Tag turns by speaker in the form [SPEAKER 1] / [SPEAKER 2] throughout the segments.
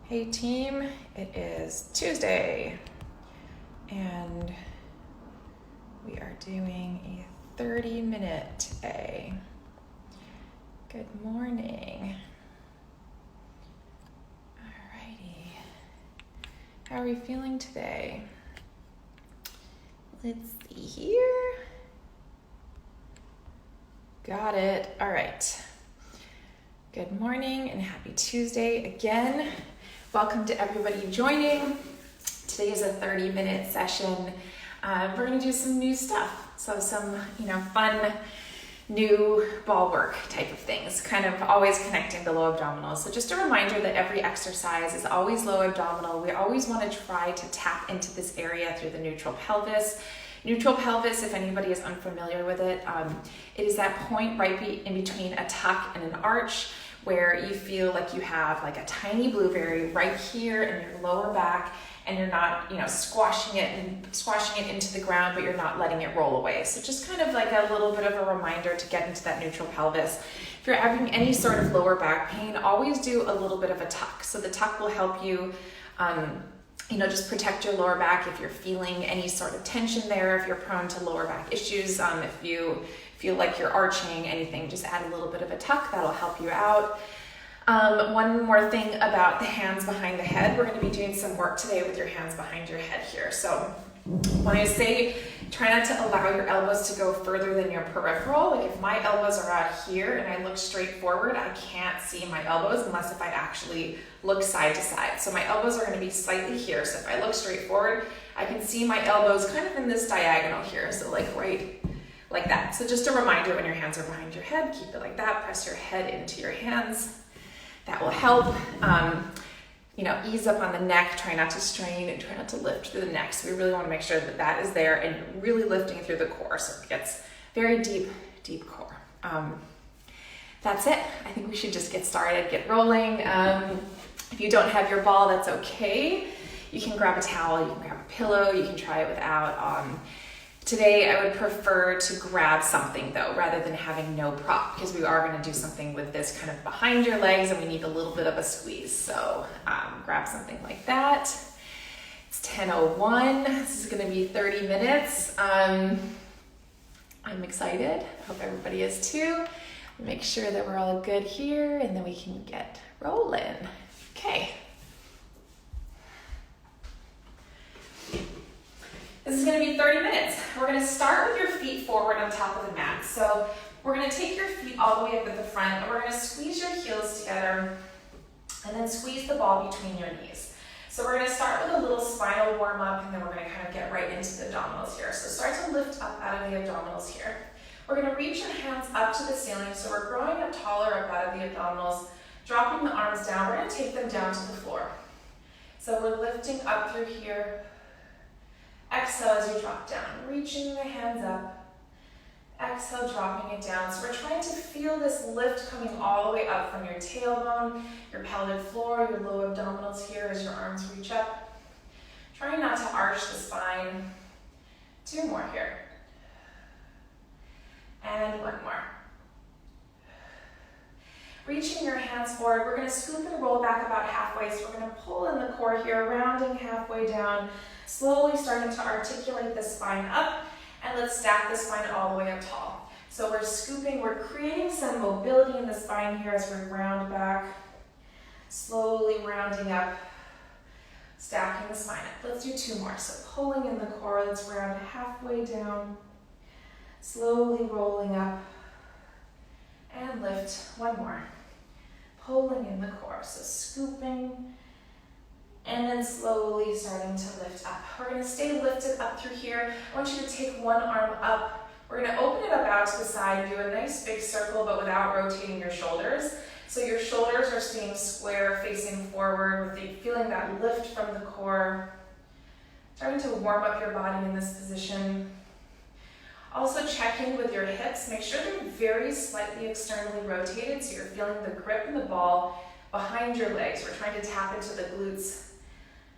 [SPEAKER 1] Hey team, it is Tuesday and we are doing a 30-minute today. Good morning. Alrighty. How are we feeling today? Let's see here. Got it. All right. Good morning and happy Tuesday again. Welcome to everybody joining. Today is a 30-minute session. We're going to do some new stuff. So some, fun new ball work type of things, kind of always connecting the low abdominals. So just a reminder that every exercise is always low abdominal. We always want to try to tap into this area through the neutral pelvis. Neutral pelvis, if anybody is unfamiliar with it, it is that point right in between a tuck and an arch, where you feel like you have like a tiny blueberry right here in your lower back, and you're not, squashing it into the ground, but you're not letting it roll away. So just kind of like a little bit of a reminder to get into that neutral pelvis. If you're having any sort of lower back pain, always do a little bit of a tuck. So the tuck will help you, just protect your lower back if you're feeling any sort of tension there, if you're prone to lower back issues, if you feel like you're arching, anything, just add a little bit of a tuck, that'll help you out. One more thing about the hands behind the head, we're going to be doing some work today with your hands behind your head here. So when I say try not to allow your elbows to go further than your peripheral, like if my elbows are out here and I look straight forward, I can't see my elbows unless if I actually look side to side. So my elbows are going to be slightly here. So if I look straight forward, I can see my elbows kind of in this diagonal here. So like right like that. So just a reminder, when your hands are behind your head, keep it like that. Press your head into your hands. That will help. Ease up on the neck. Try not to strain and try not to lift through the neck. So we really want to make sure that that is there and you're really lifting through the core. So it gets very deep, deep core. That's it. I think we should just get started, get rolling. If you don't have your ball, that's okay. You can grab a towel, you can grab a pillow, you can try it without. Today, I would prefer to grab something though, rather than having no prop, because we are going to do something with this kind of behind your legs and we need a little bit of a squeeze. So grab something like that. It's 10:01. This is going to be 30 minutes. I'm excited. I hope everybody is too. Make sure that we're all good here and then we can get rolling. Okay. This is going to be 30 minutes. We're going to start with your feet forward on top of the mat. So we're going to take your feet all the way up at the front and we're going to squeeze your heels together and then squeeze the ball between your knees. So we're going to start with a little spinal warm up and then we're going to kind of get right into the abdominals here. So start to lift up out of the abdominals here. We're going to reach your hands up to the ceiling. So we're growing up taller up out of the abdominals, dropping the arms down. We're going to take them down to the floor. So we're lifting up through here. Exhale as you drop down, reaching the hands up. Exhale, dropping it down. So we're trying to feel this lift coming all the way up from your tailbone, your pelvic floor, your low abdominals here as your arms reach up. Trying not to arch the spine. 2 more here. And 1 more. Reaching your hands forward, we're going to scoop and roll back about halfway. So we're going to pull in the core here, rounding halfway down, slowly starting to articulate the spine up, and let's stack the spine all the way up tall. So we're scooping, we're creating some mobility in the spine here as we round back, slowly rounding up, stacking the spine up. Let's do 2 more. So pulling in the core, let's round halfway down, slowly rolling up, and lift. 1 more. Pulling in the core, so scooping, and then slowly starting to lift up. We're going to stay lifted up through here. I want you to take one arm up. We're going to open it up out to the side, do a nice big circle, but without rotating your shoulders. So your shoulders are staying square, facing forward, with feeling that lift from the core. Starting to warm up your body in this position. Also check in with your hips. Make sure they're very slightly externally rotated so you're feeling the grip in the ball behind your legs. We're trying to tap into the glutes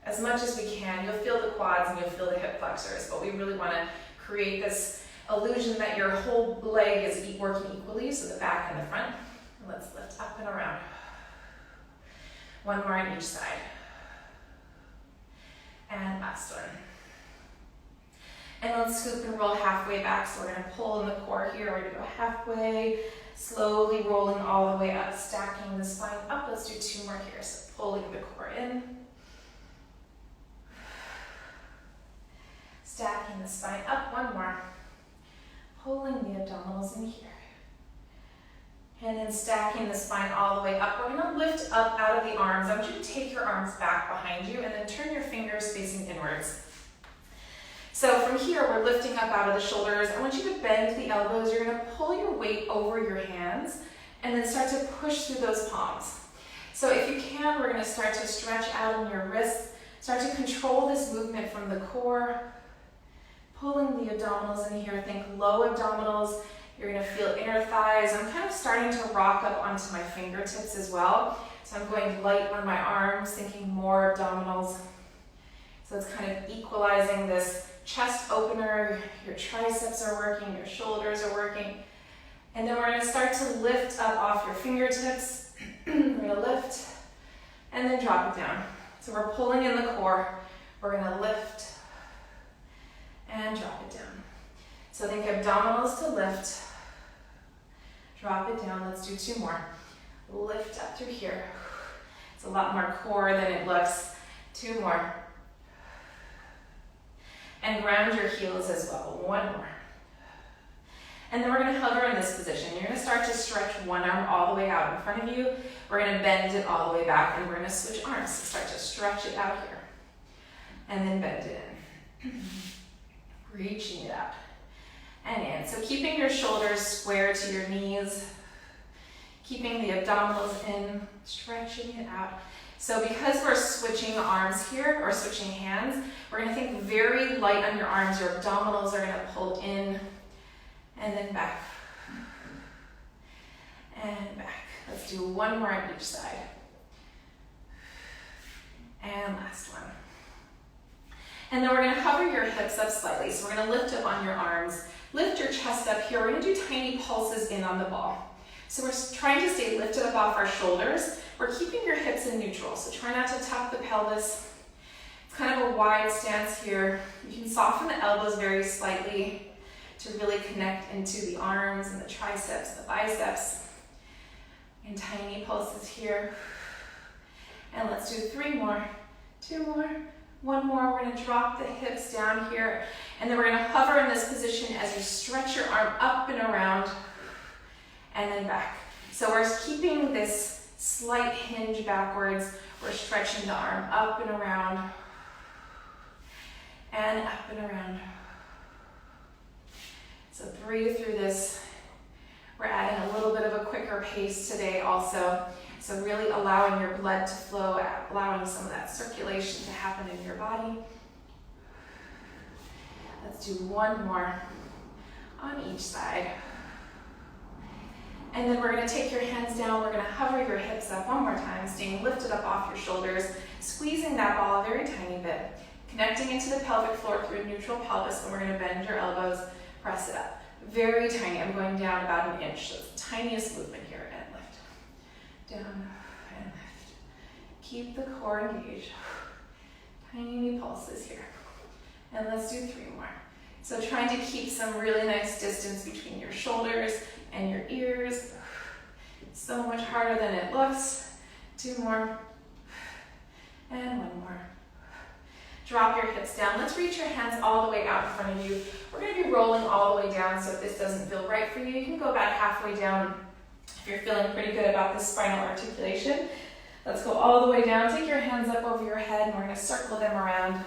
[SPEAKER 1] as much as we can. You'll feel the quads and you'll feel the hip flexors, but we really want to create this illusion that your whole leg is working equally, so the back and the front. Let's lift up and around. One more on each side. last one. And let's scoop and roll halfway back. So we're gonna pull in the core here. We're gonna go halfway, slowly rolling all the way up, stacking the spine up. Let's do 2 more here. So pulling the core in, stacking the spine up. 1 more, pulling the abdominals in here. And then stacking the spine all the way up. We're gonna lift up out of the arms. I want you to take your arms back behind you and then turn your fingers facing inwards. So from here, we're lifting up out of the shoulders. I want you to bend the elbows. You're gonna pull your weight over your hands and then start to push through those palms. So if you can, we're gonna start to stretch out in your wrists. Start to control this movement from the core. Pulling the abdominals in here. Think low abdominals. You're gonna feel inner thighs. I'm kind of starting to rock up onto my fingertips as well. So I'm going light on my arms, thinking more abdominals. So it's kind of equalizing this chest opener. Your triceps are working, your shoulders are working. And then we're gonna start to lift up off your fingertips. We're gonna lift and then drop it down. So we're pulling in the core. We're gonna lift and drop it down. So think abdominals to lift. Drop it down. Let's do 2 more. Lift up through here. It's a lot more core than it looks. 2 more. And ground your heels as well. 1 more. And then we're going to hover in this position. You're going to start to stretch one arm all the way out in front of you. We're going to bend it all the way back, and we're going to switch arms. So start to stretch it out here. And then bend it in. Reaching it out. And in. So keeping your shoulders square to your knees. Keeping the abdominals in. Stretching it out. So because we're switching arms here, or switching hands, we're going to think very light on your arms. Your abdominals are going to pull in and then back. And back. Let's do 1 more on each side. And last one. And then we're going to hover your hips up slightly. So we're going to lift up on your arms. Lift your chest up here. We're going to do tiny pulses in on the ball. So we're trying to stay lifted up off our shoulders. We're keeping your hips in neutral, so try not to tuck the pelvis. It's kind of a wide stance here. You can soften the elbows very slightly to really connect into the arms and the triceps, the biceps. And tiny pulses here. And let's do 3 more, 2 more, 1 more. We're going to drop the hips down here, and then we're going to hover in this position as you stretch your arm up and around, and then back. So we're keeping this slight hinge backwards. We're stretching the arm up and around, and up and around. So breathe through this. We're adding a little bit of a quicker pace today also. So really allowing your blood to flow, allowing some of that circulation to happen in your body. Let's do 1 more on each side. And then we're going to take your hands down. We're going to hover your hips up 1 more time, staying lifted up off your shoulders, squeezing that ball a very tiny bit, connecting into the pelvic floor through a neutral pelvis, and we're going to bend your elbows, press it up. Very tiny. I'm going down about 1 inch, so it's the tiniest movement here, and lift. Down and lift. Keep the core engaged. Tiny pulses here. And let's do 3 more. So trying to keep some really nice distance between your shoulders and your ears. So much harder than it looks. 2 more. And 1 more. Drop your hips down. Let's reach your hands all the way out in front of you. We're going to be rolling all the way down, so if this doesn't feel right for you, you can go about halfway down if you're feeling pretty good about this spinal articulation. Let's go all the way down. Take your hands up over your head, and we're going to circle them around.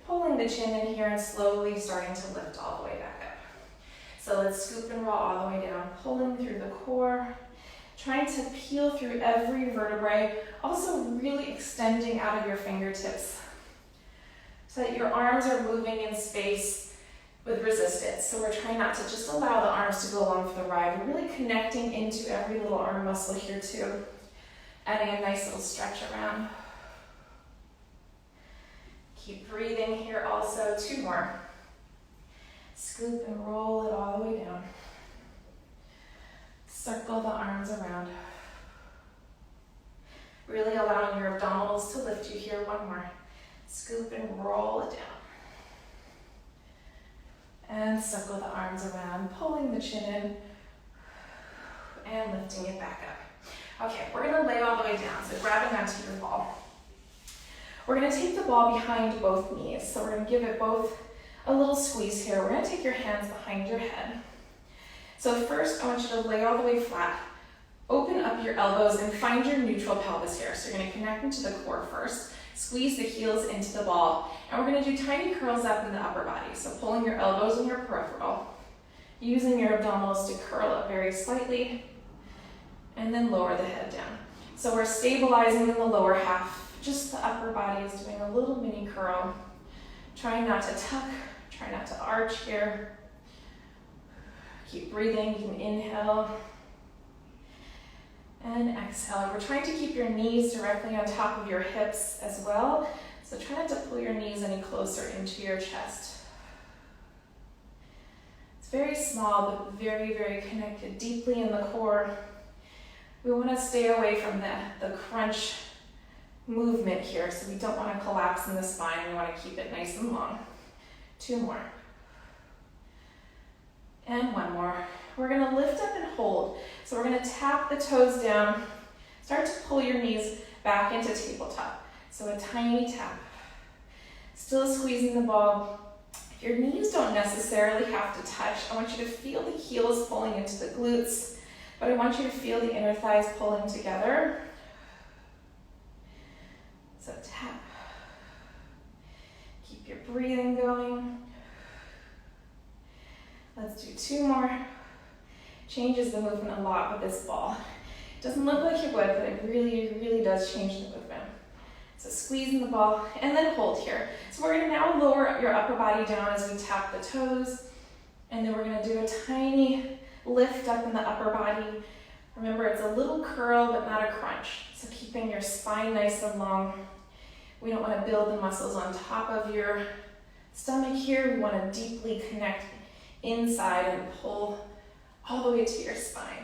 [SPEAKER 1] Pulling the chin in here and slowly starting to lift all the way back up. So let's scoop and roll all the way down, pulling through the core, trying to peel through every vertebrae, also really extending out of your fingertips so that your arms are moving in space with resistance. So we're trying not to just allow the arms to go along for the ride. We're really connecting into every little arm muscle here too, adding a nice little stretch around. Keep breathing here also. 2 more. Scoop and roll it all the way down. Circle the arms around. Really allowing your abdominals to lift you here. 1 more. Scoop and roll it down. And circle the arms around, pulling the chin in and lifting it back up. Okay, we're gonna lay all the way down, so grabbing onto your ball. We're gonna take the ball behind both knees, so we're gonna give it both a little squeeze here. We're gonna take your hands behind your head. So first, I want you to lay all the way flat. Open up your elbows and find your neutral pelvis here. So you're gonna connect into the core first. Squeeze the heels into the ball. And we're gonna do tiny curls up in the upper body. So pulling your elbows in your peripheral, using your abdominals to curl up very slightly, and then lower the head down. So we're stabilizing in the lower half. Just the upper body is doing a little mini curl. Trying not to tuck, try not to arch here. Keep breathing, you can inhale and exhale. We're trying to keep your knees directly on top of your hips as well. So try not to pull your knees any closer into your chest. It's very small, but very, very connected deeply in the core. We want to stay away from the crunch movement here, so we don't want to collapse in the spine. We want to keep it nice and long. 2 more. And 1 more. We're going to lift up and hold. So we're going to tap the toes down. Start to pull your knees back into tabletop. So a tiny tap. Still squeezing the ball. Your knees don't necessarily have to touch. I want you to feel the heels pulling into the glutes, but I want you to feel the inner thighs pulling together. So tap. Keep your breathing going. Let's do 2 more. Changes the movement a lot with this ball. It doesn't look like it would, but it really, really does change the movement. So squeezing the ball and then hold here. So we're gonna now lower your upper body down as we tap the toes. And then we're gonna do a tiny lift up in the upper body. Remember, it's a little curl, but not a crunch. So keeping your spine nice and long. We don't want to build the muscles on top of your stomach here. We want to deeply connect inside and pull all the way to your spine.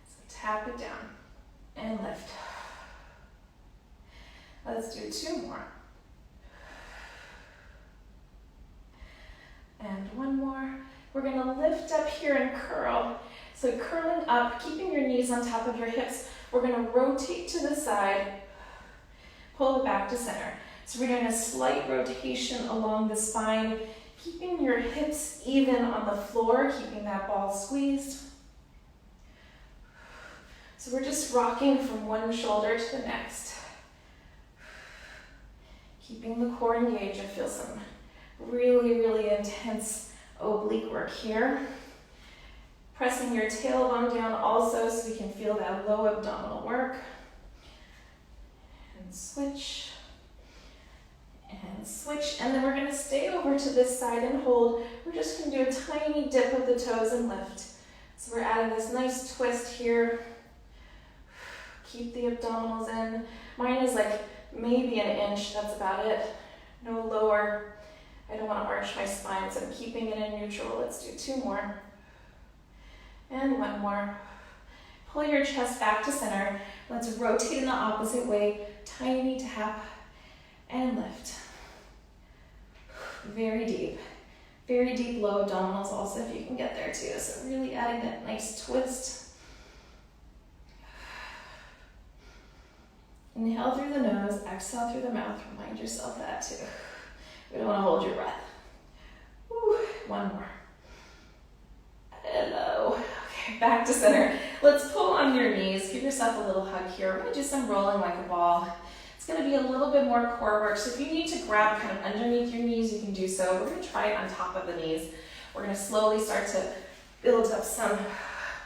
[SPEAKER 1] So tap it down and lift. Let's do 2 more. And 1 more. We're going to lift up here and curl. So curling up, keeping your knees on top of your hips. We're going to rotate to the side, pull it back to center. So we're doing a slight rotation along the spine, keeping your hips even on the floor, keeping that ball squeezed. So we're just rocking from one shoulder to the next. Keeping the core engaged. I feel some really, really intense oblique work here. Pressing your tailbone down also so we can feel that low abdominal work. And switch. And switch. And then we're going to stay over to this side and hold. We're just going to do a tiny dip of the toes and lift. So we're adding this nice twist here. Keep the abdominals in. Mine is like maybe an inch. That's about it. No lower. I don't want to arch my spine, so I'm keeping it in neutral. Let's do 2 more. And 1 more. Pull your chest back to center. Let's rotate in the opposite way. Tiny tap and lift. Very deep low abdominals also if you can get there too. So really adding that nice twist. Inhale through the nose, exhale through the mouth. Remind yourself that too. We don't want to hold your breath. Woo. 1 more. Hello. Okay, back to center. Let's pull on your knees. Give yourself a little hug here. We're going to do some rolling like a ball. It's going to be a little bit more core work. So if you need to grab kind of underneath your knees, you can do so. We're going to try it on top of the knees. We're going to slowly start to build up some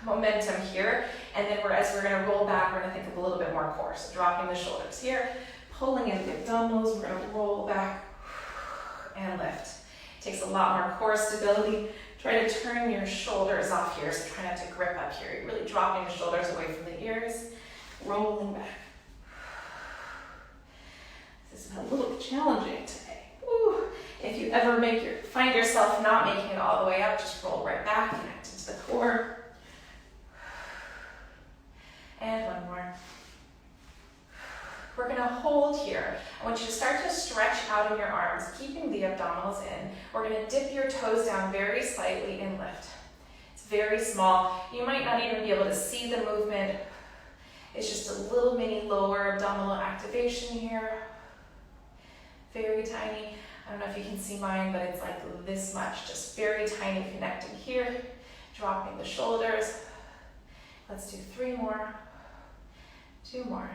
[SPEAKER 1] momentum here. And then as we're going to roll back, we're going to think of a little bit more core. So dropping the shoulders here, pulling in the abdominals. We're going to roll back and lift. It takes a lot more core stability. Try to turn your shoulders off here, so try not to grip up here. You're really dropping the shoulders away from the ears, rolling back. This is a little challenging today. Woo. If you ever find yourself not making it all the way up, just roll right back, connect into the core. And 1 more. We're going gonna hold here. I want you to start to stretch out in your arms, keeping the abdominals in. We're gonna dip your toes down very slightly and lift. It's very small. You might not even be able to see the movement. It's just a little mini lower abdominal activation here. Very tiny. I don't know if you can see mine, but it's like this much, just very tiny, connecting here, dropping the shoulders. Let's do 3 more, 2 more,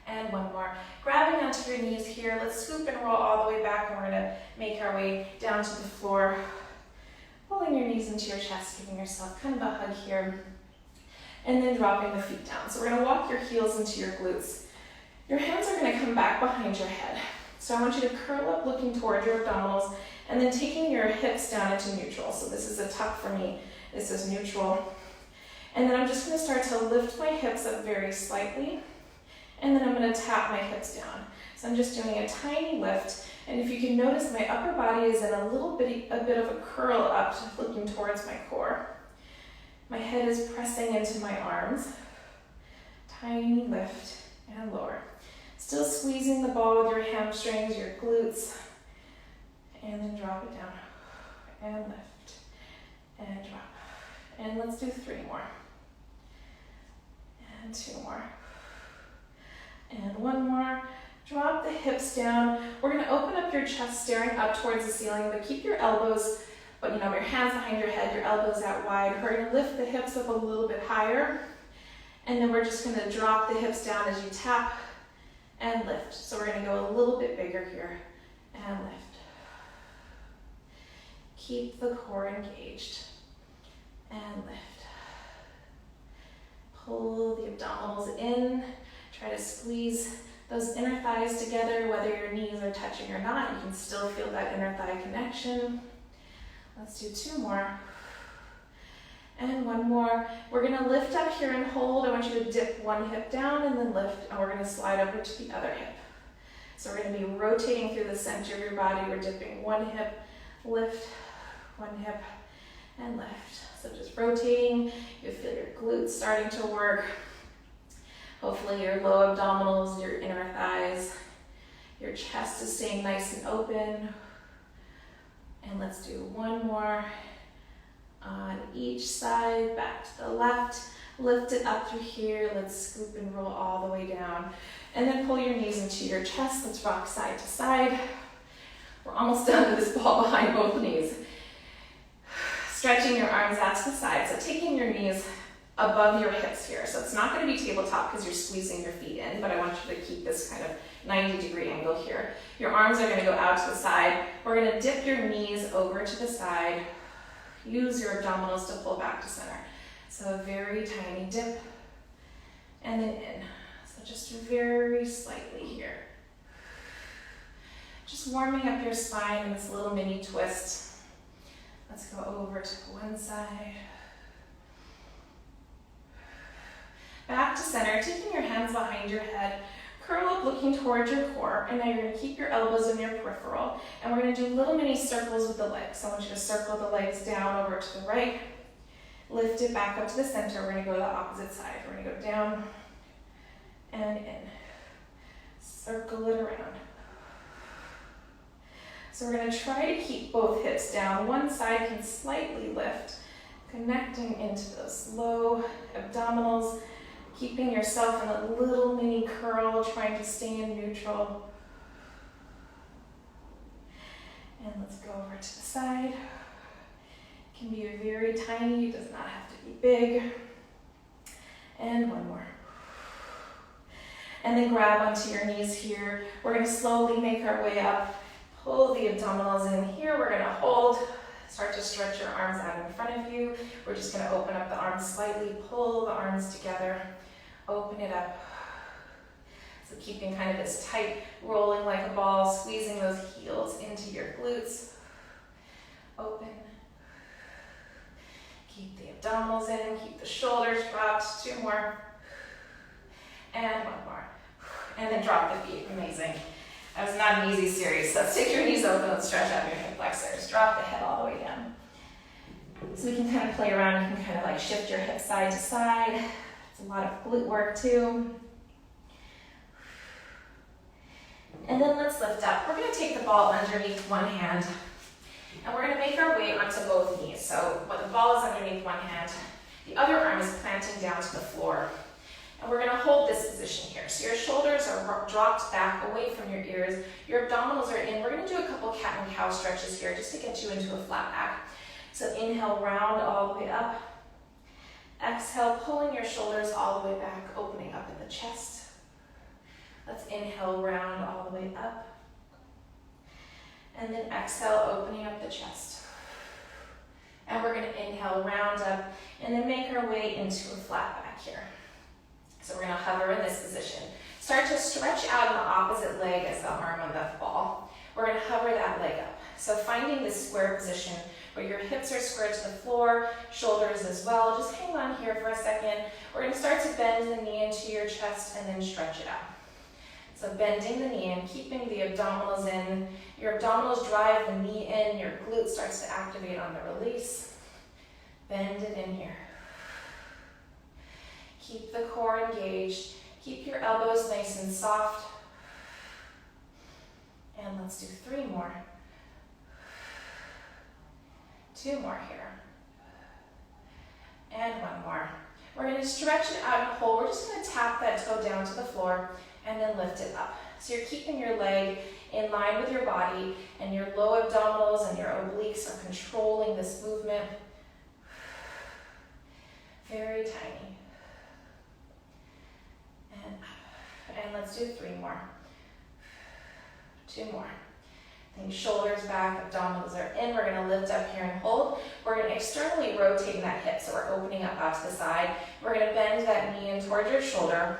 [SPEAKER 1] and 1 more. Grabbing onto your knees here, let's scoop and roll all the way back, and we're gonna make our way down to the floor, pulling your knees into your chest, giving yourself kind of a hug here, and then dropping the feet down. So we're gonna walk your heels into your glutes. Your hands are gonna come back behind your head. So I want you to curl up looking toward your abdominals and then taking your hips down into neutral. So this is a tuck for me. This is neutral. And then I'm just going to start to lift my hips up very slightly. And then I'm going to tap my hips down. So I'm just doing a tiny lift. And if you can notice, my upper body is in a bit of a curl up, looking towards my core. My head is pressing into my arms. Tiny lift and lower. Still squeezing the ball with your hamstrings, your glutes, and then drop it down, and lift, and drop. And let's do 3 more, and 2 more, and 1 more. Drop the hips down. We're gonna open up your chest, staring up towards the ceiling, but keep your elbows, your hands behind your head, your elbows out wide. We're gonna lift the hips up a little bit higher, and then we're just gonna drop the hips down as you tap, and lift. So we're going to go a little bit bigger here and lift. Keep the core engaged and lift. Pull the abdominals in. Try to squeeze those inner thighs together, whether your knees are touching or not. You can still feel that inner thigh connection. Let's do 2 more. And 1 more. We're gonna lift up here and hold. I want you to dip one hip down and then lift, and we're gonna slide over to the other hip. So we're gonna be rotating through the center of your body. We're dipping one hip, lift, 1 hip, and lift. So just rotating. You feel your glutes starting to work. Hopefully your low abdominals, your inner thighs, your chest is staying nice and open. And let's do 1 more. On each side, back to the left, lift it up through here. Let's scoop and roll all the way down. And then pull your knees into your chest. Let's rock side to side. We're almost done with this ball behind both knees. Stretching your arms out to the side. So taking your knees above your hips here. So it's not going to be tabletop because you're squeezing your feet in, but I want you to keep this kind of 90-degree angle here. Your arms are going to go out to the side. We're going to dip your knees over to the side. Use your abdominals to pull back to center. So a very tiny dip and then in. So just very slightly here. Just warming up your spine in this little mini twist. Let's go over to one side. Back to center, taking your hands behind your head. Curl up looking towards your core, and now you're going to keep your elbows in your peripheral, and we're going to do little mini circles with the legs. So I want you to circle the legs down over to the right, lift it back up to the center. We're going to go to the opposite side. We're going to go down and in. Circle it around. So we're going to try to keep both hips down. One side can slightly lift, connecting into those low abdominals. Keeping yourself in a little mini curl, trying to stay in neutral. And let's go over to the side. It can be very tiny, it does not have to be big. And 1 more. And then grab onto your knees here. We're going to slowly make our way up. Pull the abdominals in here. We're going to hold. Start to stretch your arms out in front of you. We're just going to open up the arms slightly. Pull the arms together. Open it up. So keeping kind of this tight, rolling like a ball, squeezing those heels into your glutes. Open. Keep the abdominals in, keep the shoulders dropped. 2 more. And 1 more. And then drop the feet. Amazing. That was not an easy series. So let's take your knees open and stretch out your hip flexors. Drop the head all the way down. So we can kind of play around. You can kind of like shift your hips side to side. It's a lot of glute work too. And then let's lift up. We're gonna take the ball underneath one hand, and we're gonna make our way onto both knees. So when the ball is underneath one hand, the other arm is planting down to the floor. And we're gonna hold this position here. So your shoulders are dropped back away from your ears. Your abdominals are in. We're gonna do a couple cat and cow stretches here just to get you into a flat back. So inhale, round all the way up. Exhale, pulling your shoulders all the way back, opening up in the chest. Let's inhale, round all the way up. And then exhale, opening up the chest. And we're going to inhale, round up, and then make our way into a flat back here. So we're going to hover in this position. Start to stretch out in the opposite leg as the arm of the ball. We're going to hover that leg up. So finding this square position where your hips are squared to the floor, shoulders as well. Just hang on here for a second. We're going to start to bend the knee into your chest and then stretch it out. So bending the knee in, keeping the abdominals in. Your abdominals drive the knee in. Your glute starts to activate on the release. Bend it in here. Keep the core engaged. Keep your elbows nice and soft. And let's do 3 more. 2 more here. And 1 more. We're going to stretch it out and hold. We're just going to tap that toe down to the floor and then lift it up. So you're keeping your leg in line with your body, and your low abdominals and your obliques are controlling this movement. Very tiny. And up. And let's do 3 more. 2 more. Think shoulders back, abdominals are in. We're going to lift up here and hold. We're going to externally rotate that hip, so we're opening up out to the side. We're going to bend that knee in towards your shoulder.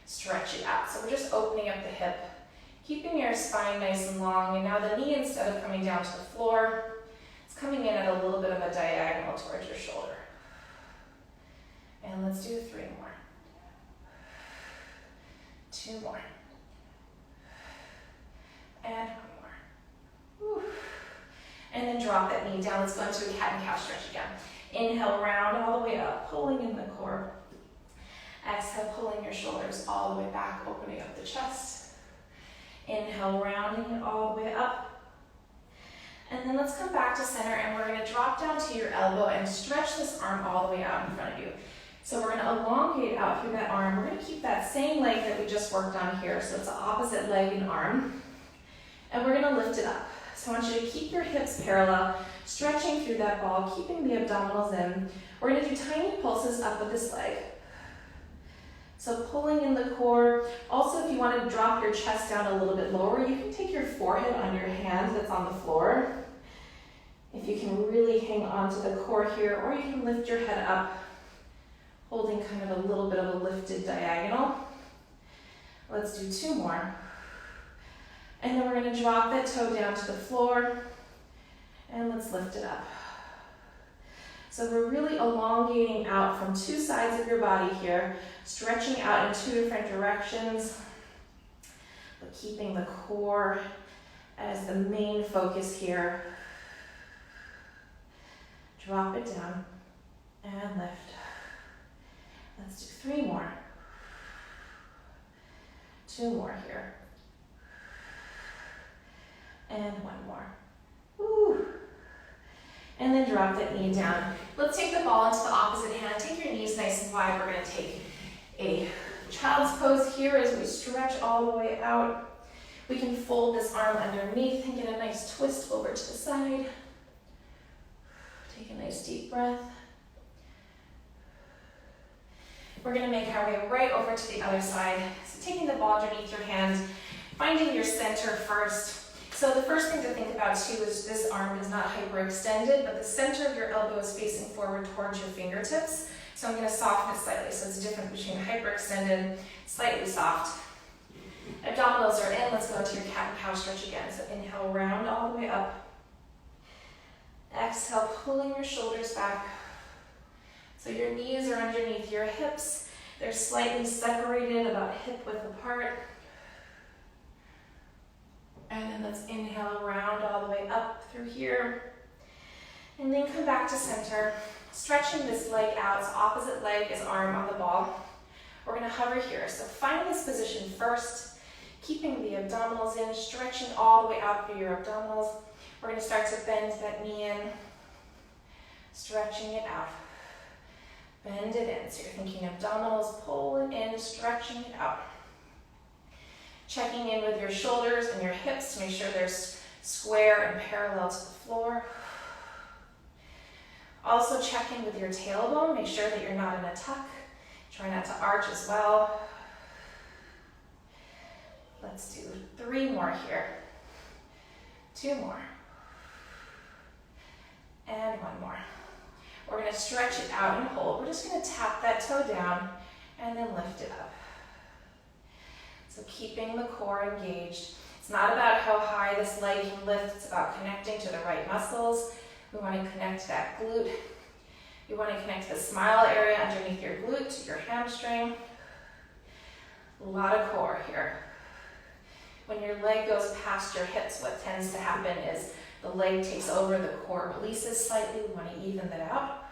[SPEAKER 1] Stretch it out. So we're just opening up the hip, keeping your spine nice and long. And now the knee, instead of coming down to the floor, it's coming in at a little bit of a diagonal towards your shoulder. And let's do 3 more. 2 more. And 1 more. Whew. And then drop that knee down. Let's go into a cat and cow stretch again. Inhale, round all the way up, pulling in the core. Exhale, pulling your shoulders all the way back, opening up the chest. Inhale, rounding it all the way up. And then let's come back to center, and we're going to drop down to your elbow and stretch this arm all the way out in front of you. So we're going to elongate out through that arm. We're going to keep that same leg that we just worked on here. So it's the opposite leg and arm. And we're going to lift it up. So I want you to keep your hips parallel, stretching through that ball, keeping the abdominals in. We're going to do tiny pulses up with this leg. So pulling in the core. Also, if you want to drop your chest down a little bit lower, you can take your forehead on your hand that's on the floor. If you can really hang on to the core here, or you can lift your head up, holding kind of a little bit of a lifted diagonal. Let's do 2 more. And then we're going to drop that toe down to the floor, and let's lift it up. So we're really elongating out from 2 sides of your body here, stretching out in 2 different directions, but keeping the core as the main focus here. Drop it down and lift. Let's do 3 more. 2 more here. And 1 more. Woo. And then drop that knee down. Let's take the ball into the opposite hand. Take your knees nice and wide. We're going to take a child's pose here as we stretch all the way out. We can fold this arm underneath and get a nice twist over to the side. Take a nice deep breath. We're going to make our way right over to the other side. So taking the ball underneath your hand, finding your center first. So the first thing to think about too is this arm is not hyperextended, but the center of your elbow is facing forward towards your fingertips. So I'm going to soften it slightly. So it's different between hyperextended, slightly soft. Abdominals are in. Let's go into your cat and cow stretch again. So inhale, round all the way up. Exhale, pulling your shoulders back. So your knees are underneath your hips. They're slightly separated, about hip width apart. And then let's inhale, round all the way up through here. And then come back to center, stretching this leg out. So opposite leg is arm on the ball. We're going to hover here. So find this position first. keeping the abdominals in, stretching all the way out through your abdominals. We're going to start to bend that knee in, stretching it out. Bend it in. So you're thinking abdominals, pull it in, stretching it out. Checking in with your shoulders and your hips to make sure they're square and parallel to the floor. Also check in with your tailbone. Make sure that you're not in a tuck. Try not to arch as well. Let's do 3 more here. 2 more. And 1 more. We're going to stretch it out and hold. We're just going to tap that toe down and then lift it up. So keeping the core engaged. It's not about how high this leg can lift. It's about connecting to the right muscles. We want to connect that glute. You want to connect the smile area underneath your glute to your hamstring. A lot of core here. When your leg goes past your hips, what tends to happen is the leg takes over, the core releases slightly. We want to even that out.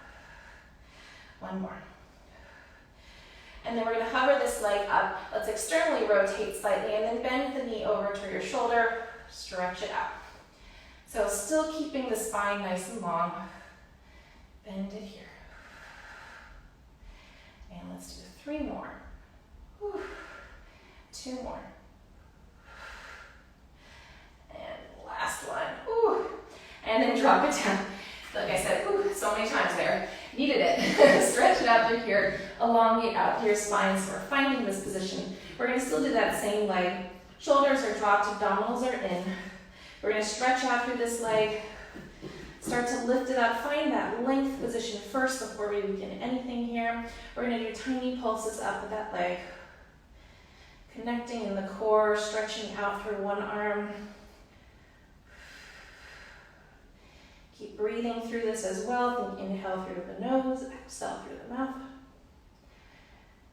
[SPEAKER 1] 1 more. And then we're going to hover this leg up. Let's externally rotate slightly and then bend the knee over to your shoulder. Stretch it out. So still keeping the spine nice and long. Bend it here. And let's do 3 more. Whew. 2 more. And last one. Whew. And then drop it down. Like I said, whew, so many times there. Needed it. Stretch it out through here. Elongate out through your spine. So we're finding this position. We're going to still do that same leg. Shoulders are dropped, abdominals are in. We're going to stretch out through this leg. Start to lift it up. Find that length position first before we begin anything here. We're going to do tiny pulses up with that leg. Connecting in the core, stretching out through one arm. Keep breathing through this as well. Think inhale through the nose, exhale through the mouth.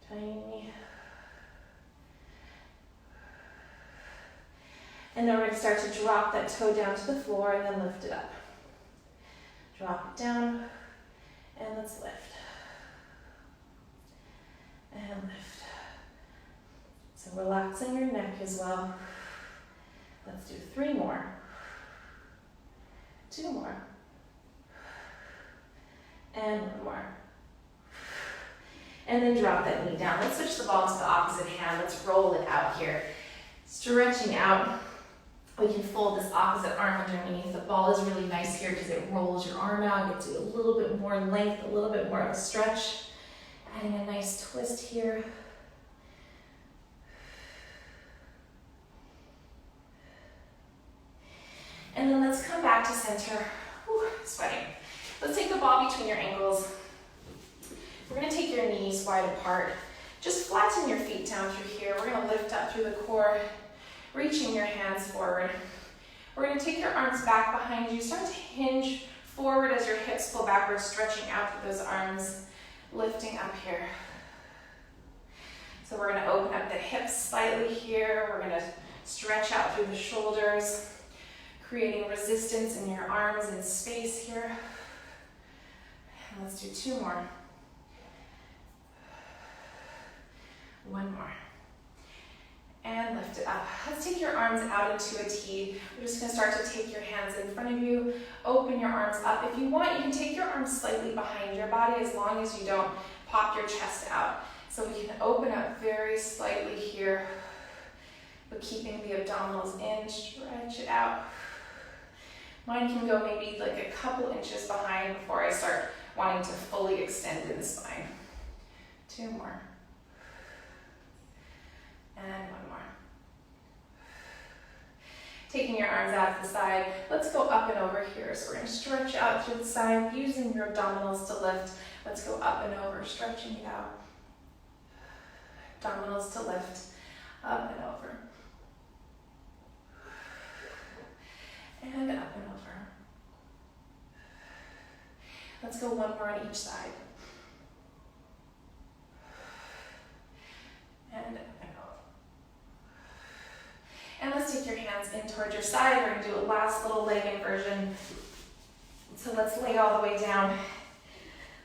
[SPEAKER 1] Tiny. And then we're going to start to drop that toe down to the floor and then lift it up. Drop it down and let's lift. And lift. So relaxing your neck as well. Let's do 3 more. 2 more. And 1 more. And then drop that knee down. Let's switch the ball to the opposite hand. Let's roll it out here. Stretching out. We can fold this opposite arm underneath. The ball is really nice here because it rolls your arm out, gives you a little bit more length, a little bit more of a stretch. Adding a nice twist here. And then let's come back to center. Whew, sweating. Let's take the ball between your ankles. We're going to take your knees wide apart. Just flatten your feet down through here. We're going to lift up through the core, reaching your hands forward. We're going to take your arms back behind you. Start to hinge forward as your hips pull backwards, stretching out through those arms, lifting up here. So we're going to open up the hips slightly here. We're going to stretch out through the shoulders, creating resistance in your arms and space here. And let's do 2 more. 1 more. And lift it up. Let's take your arms out into a T. We're just going to start to take your hands in front of you. Open your arms up. If you want, you can take your arms slightly behind your body as long as you don't pop your chest out. So we can open up very slightly here, but keeping the abdominals in, stretch it out. Mine can go maybe like a couple inches behind before I start wanting to fully extend in the spine. 2 more. And 1 more. Taking your arms out to the side, let's go up and over here. So we're going to stretch out to the side, using your abdominals to lift. Let's go up and over, stretching it out. Abdominals to lift, up and over. And up and over. Let's go 1 more on each side. And up and over. And let's take your hands in towards your side. We're going to do a last little leg inversion. So let's lay all the way down.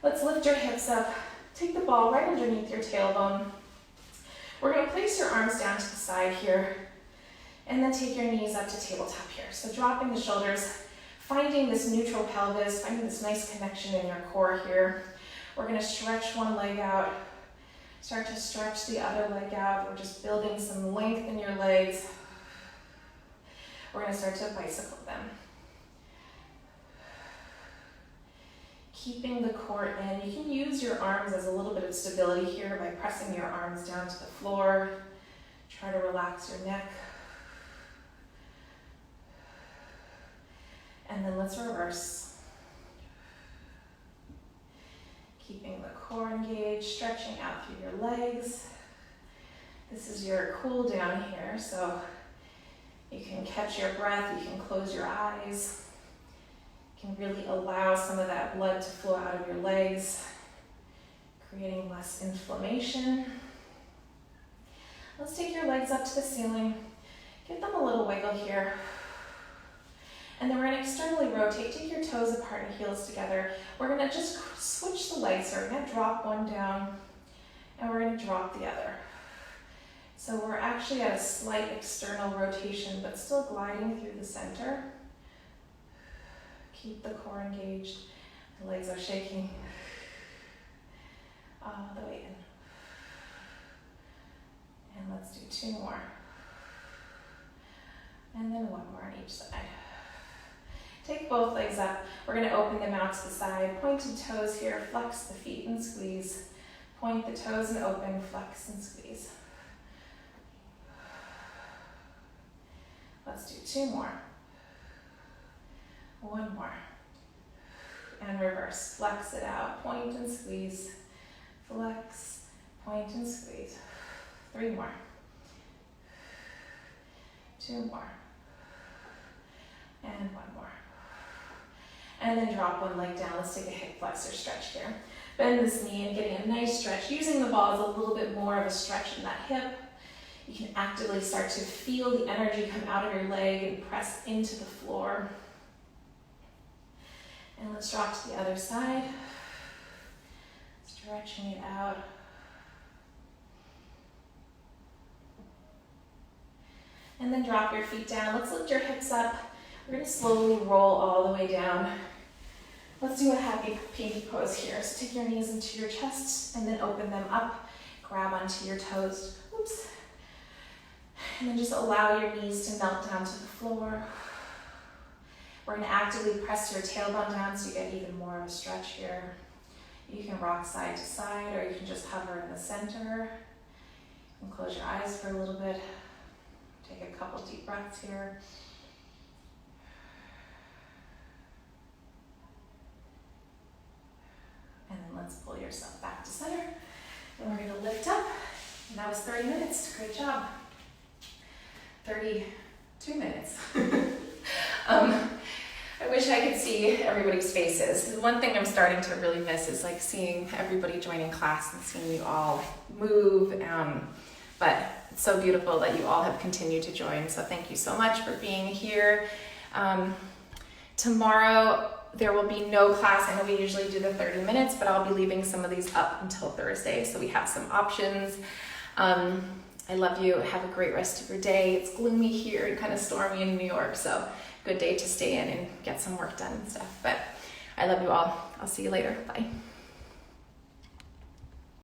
[SPEAKER 1] Let's lift your hips up. Take the ball right underneath your tailbone. We're going to place your arms down to the side here. And then take your knees up to tabletop here. So dropping the shoulders, finding this neutral pelvis, finding this nice connection in your core here. We're gonna stretch one leg out, start to stretch the other leg out. We're just building some length in your legs. We're gonna start to bicycle them. Keeping the core in. You can use your arms as a little bit of stability here by pressing your arms down to the floor. Try to relax your neck. And then let's reverse. Keeping the core engaged, stretching out through your legs. This is your cool down here, so you can catch your breath, you can close your eyes. You can really allow some of that blood to flow out of your legs, creating less inflammation. Let's take your legs up to the ceiling. Give them a little wiggle here. And then we're going to externally rotate. Take your toes apart and heels together. We're going to just switch the legs. So we're going to drop one down and we're going to drop the other. So we're actually at a slight external rotation, but still gliding through the center. Keep the core engaged. The legs are shaking all the way in. And let's do 2 more. And then 1 more on each side. Take both legs up. We're going to open them out to the side. Pointed toes here. Flex the feet and squeeze. Point the toes and open. Flex and squeeze. Let's do 2 more. 1 more. And reverse. Flex it out. Point and squeeze. Flex. Point and squeeze. 3 more. 2 more. And 1 more. And then drop one leg down. Let's take a hip flexor stretch here. Bend this knee and getting a nice stretch. Using the ball as a little bit more of a stretch in that hip. You can actively start to feel the energy come out of your leg and press into the floor. And let's drop to the other side. Stretching it out. And then drop your feet down. Let's lift your hips up. We're going to slowly roll all the way down. Let's do a happy pinky pose here. So take your knees into your chest and then open them up. Grab onto your toes. Oops. And then just allow your knees to melt down to the floor. We're going to actively press your tailbone down so you get even more of a stretch here. You can rock side to side or you can just hover in the center. You can close your eyes for a little bit. Take a couple deep breaths here. And then let's pull yourself back to center. And we're going to lift up. And that was 30 minutes. Great job. 32 minutes. I wish I could see everybody's faces. The one thing I'm starting to really miss is like seeing everybody joining class and seeing you all move. But it's so beautiful that you all have continued to join. So thank you so much for being here. Tomorrow, there will be no class. I know we usually do the 30 minutes, but I'll be leaving some of these up until Thursday. So we have some options. I love you. Have a great rest of your day. It's gloomy here and kind of stormy in New York. So good day to stay in and get some work done and stuff. But I love you all. I'll see you later. Bye.